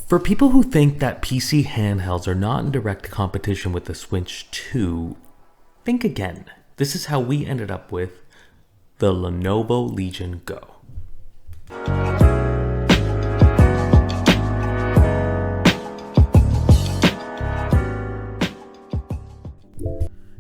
For people who think that PC handhelds are not in direct competition with the Switch 2, think again. This is how we ended up with the Lenovo Legion Go.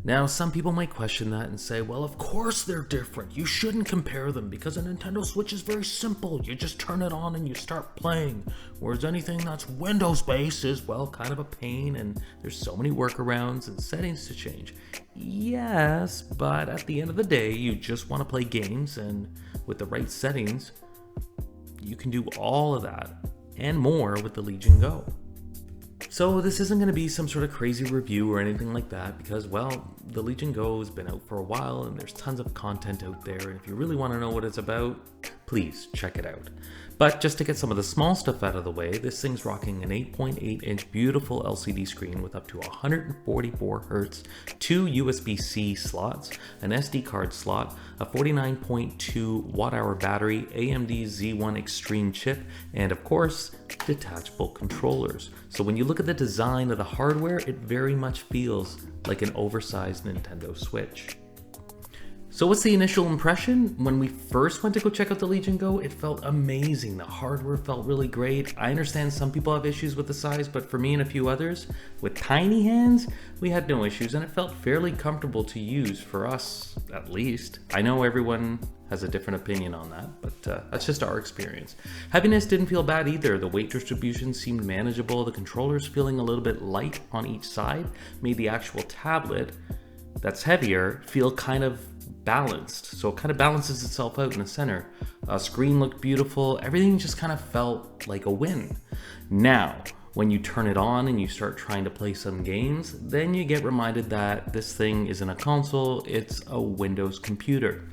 Now, some people might question that and say, well, of course they're different. You shouldn't compare them because a Nintendo Switch is very simple. You just turn it on and you start playing. Whereas anything that's Windows-based is, well, kind of a pain, and there's so many workarounds and settings to change. Yes, but at the end of the day, you just want to play games, and with the right settings, you can do all of that and more with the Legion Go. So this isn't going to be some sort of crazy review or anything like that because, well, the Legion Go has been out for a while and there's tons of content out there, and if you really want to know what it's about, please check it out. But just to get some of the small stuff out of the way, this thing's rocking an 8.8-inch beautiful LCD screen with up to 144 Hz, 2 USB-C slots, an SD card slot, a 49.2 watt-hour battery, AMD Z1 Extreme chip, and of course, detachable controllers. So when you look at the design of the hardware, it very much feels like an oversized Nintendo Switch. So what's the initial impression? When we first went to go check out the Legion Go, it felt amazing. The hardware felt really great. I understand some people have issues with the size, but for me and a few others, with tiny hands, we had no issues, and it felt fairly comfortable to use for us, at least. I know everyone has a different opinion on that, but that's just our experience. Heaviness didn't feel bad either. The weight distribution seemed manageable. The controllers feeling a little bit light on each side made the actual tablet that's heavier feel kind of balanced. So it kind of balances itself out in the center. Screen looked beautiful. Everything just kind of felt like a win. Now, when you turn it on and you start trying to play some games, then you get reminded that this thing isn't a console, it's a Windows computer.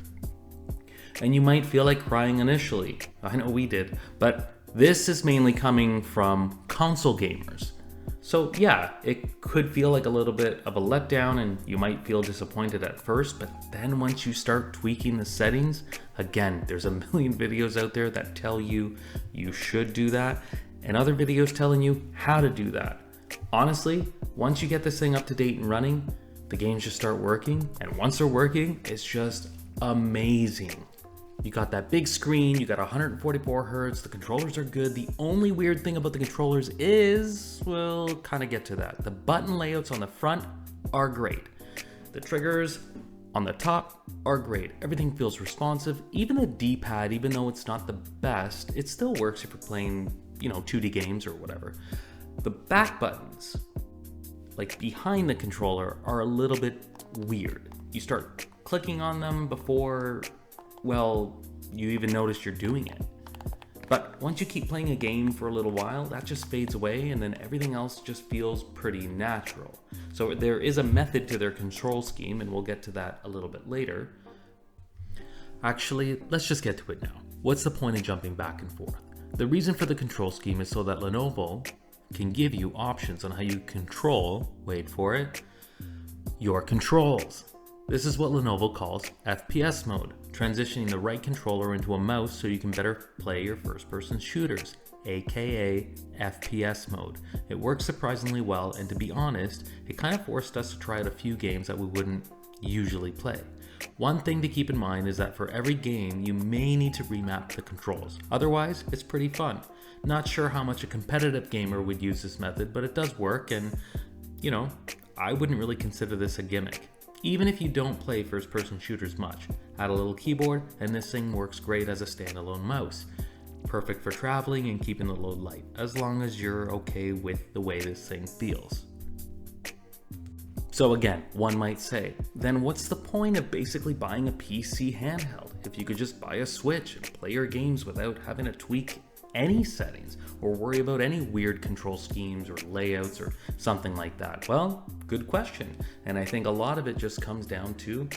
And you might feel like crying initially. I know we did, but this is mainly coming from console gamers. So yeah, it could feel like a little bit of a letdown and you might feel disappointed at first, but then once you start tweaking the settings, again, there's a million videos out there that tell you you should do that, and other videos telling you how to do that. Honestly, once you get this thing up to date and running, the games just start working, and once they're working, it's just amazing. You got that big screen, you got 144 Hz, the controllers are good. The only weird thing about the controllers is, we'll kind of get to that. The button layouts on the front are great. The triggers on the top are great. Everything feels responsive. Even the D-pad, even though it's not the best, it still works if you're playing, 2D games or whatever. The back buttons, like behind the controller, are a little bit weird. You start clicking on them before, well, you even notice you're doing it. But once you keep playing a game for a little while, that just fades away and then everything else just feels pretty natural. So there is a method to their control scheme, and we'll get to that a little bit later. Actually, let's just get to it now. What's the point of jumping back and forth? The reason for the control scheme is so that Lenovo can give you options on how you control, wait for it, your controls. This is what Lenovo calls FPS mode, transitioning the right controller into a mouse so you can better play your first-person shooters, aka FPS mode. It works surprisingly well, and to be honest, it kind of forced us to try out a few games that we wouldn't usually play. One thing to keep in mind is that for every game, you may need to remap the controls. Otherwise, it's pretty fun. Not sure how much a competitive gamer would use this method, but it does work, and, I wouldn't really consider this a gimmick. Even if you don't play first-person shooters much, add a little keyboard and this thing works great as a standalone mouse. Perfect for traveling and keeping the load light, as long as you're okay with the way this thing feels. So again, one might say, then what's the point of basically buying a PC handheld if you could just buy a Switch and play your games without having to tweak any settings or worry about any weird control schemes or layouts or something like that? Well, good question. And I think a lot of it just comes down to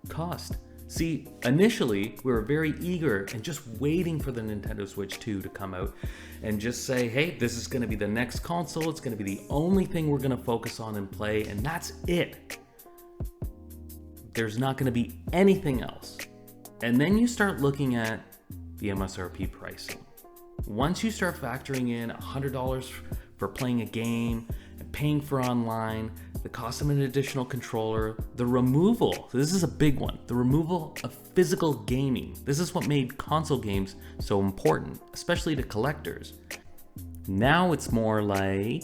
cost. See, initially we were very eager and just waiting for the Nintendo Switch 2 to come out and just say, hey, this is going to be the next console. It's going to be the only thing we're going to focus on and play, and that's it. There's not going to be anything else. And then you start looking at the MSRP pricing. Once you start factoring in $100 for playing a game, and paying for online, the cost of an additional controller, the removal, this is a big one, the removal of physical gaming. This is what made console games so important, especially to collectors. Now it's more like,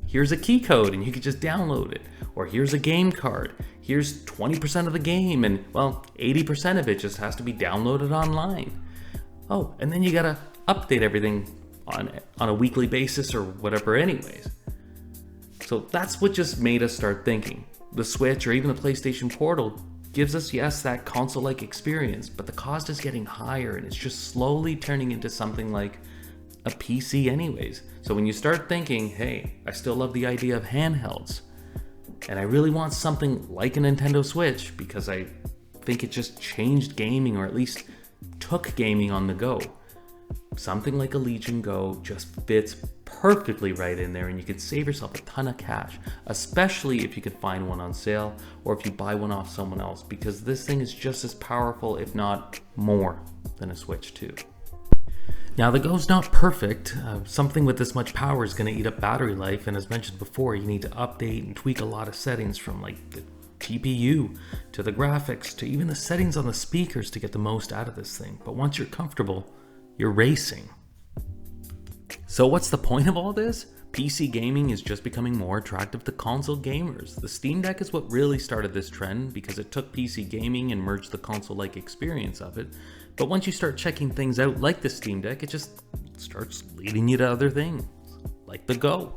here's a key code and you can just download it. Or here's a game card, here's 20% of the game, and well, 80% of it just has to be downloaded online. Oh, and then you gotta update everything on a weekly basis or whatever anyways. So that's what just made us start thinking. The Switch or even the PlayStation Portal gives us, yes, that console-like experience, but the cost is getting higher and it's just slowly turning into something like a PC anyways. So when you start thinking, hey, I still love the idea of handhelds, and I really want something like a Nintendo Switch because I think it just changed gaming, or at least took gaming on the go. Something like a Legion Go just fits perfectly right in there, and you could save yourself a ton of cash, especially if you could find one on sale or if you buy one off someone else, because this thing is just as powerful, if not more, than a Switch 2. Now, the Go's not perfect. Something with this much power is going to eat up battery life, and as mentioned before, you need to update and tweak a lot of settings, from like the GPU to the graphics to even the settings on the speakers to get the most out of this thing. But once you're comfortable, you're racing. So what's the point of all this? PC gaming is just becoming more attractive to console gamers. The Steam Deck is what really started this trend because it took PC gaming and merged the console-like experience of it. But once you start checking things out like the Steam Deck, it just starts leading you to other things, like the Go.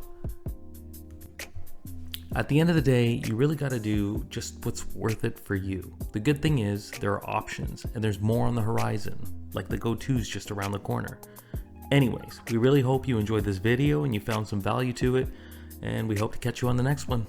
At the end of the day, you really got to do just what's worth it for you. The good thing is there are options and there's more on the horizon, like the Go 2's just around the corner. Anyways, we really hope you enjoyed this video and you found some value to it, and we hope to catch you on the next one.